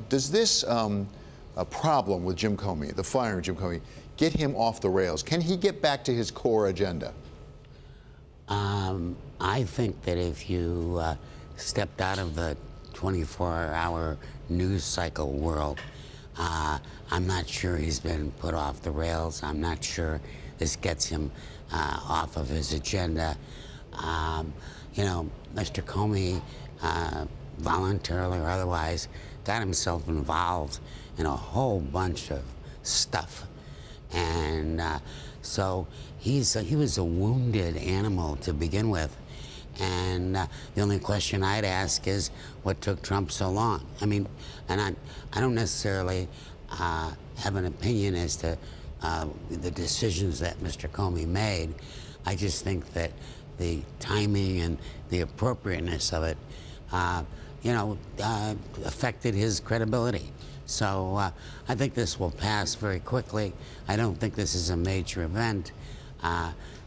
Does this problem with Jim Comey, the firing of Jim Comey, get him off the rails? Can he get back to his core agenda? I think that if you stepped out of the 24-hour news cycle world, I'm not sure he's been put off the rails. I'm not sure this gets him off of his agenda. You know, Mr. Comey, voluntarily or otherwise, got himself involved in a whole bunch of stuff. And so he was a wounded animal to begin with. And the only question I'd ask is, what took Trump so long? I mean, and I don't necessarily have an opinion as to the decisions that Mr. Comey made. I just think that the timing and the appropriateness of it, you know, affected his credibility. So I think this will pass very quickly. I don't think this is a major event.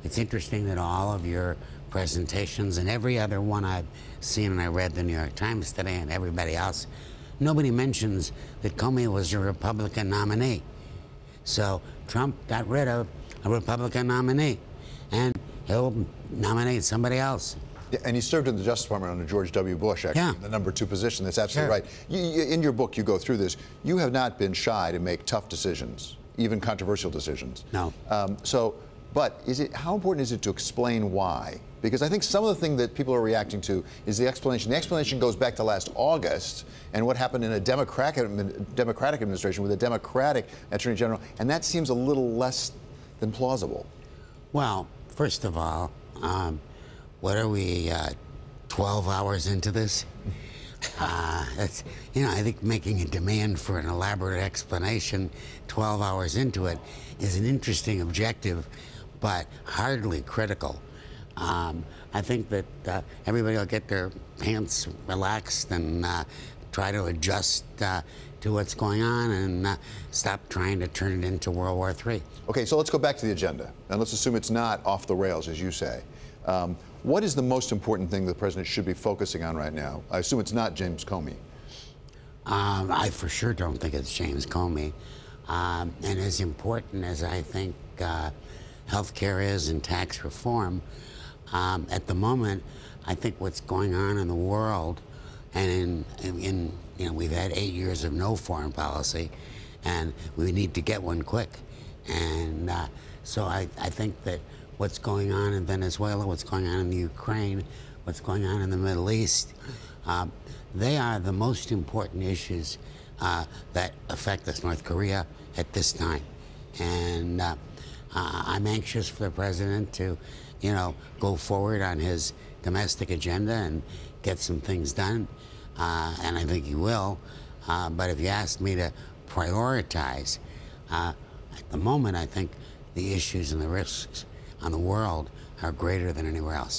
It's interesting that all of your presentations and every other one I've seen, and I read the New York Times today and everybody else, nobody mentions that Comey was a Republican nominee. So Trump got rid of a Republican nominee, and he'll nominate somebody else. Yeah, and he served in the Justice Department under George W. Bush, actually, yeah, in the #2 position. That's absolutely right. In your book, you go through this. You have not been shy to make tough decisions, even controversial decisions. No. But how important is it to explain why? Because I think some of the thing that people are reacting to is the explanation. The explanation goes back to last August and what happened in a Democratic administration with a Democratic Attorney General, and that seems a little less than plausible. Well, first of all, what are we, 12 hours into this? That's, you know, I think making a demand for an elaborate explanation 12 hours into it is an interesting objective, but hardly critical. I think that everybody will get their pants relaxed and try to adjust to what's going on and stop trying to turn it into World War III. Okay, so let's go back to the agenda, and let's assume it's not off the rails, as you say. What is the most important thing the president should be focusing on right now? I assume it's not James Comey. I for sure don't think it's James Comey. And as important as I think health care is and tax reform, at the moment, I think what's going on in the world, and in you know, we've had 8 years of no foreign policy, and we need to get one quick. And so I think that what's going on in Venezuela, what's going on in the Ukraine, what's going on in the Middle East, they are the most important issues that affect us, North Korea, at this time. And I'm anxious for the president to, you know, go forward on his domestic agenda and get some things done, and I think he will. But if you ask me to prioritize, at the moment, I think the issues and the risks on the world are greater than anywhere else.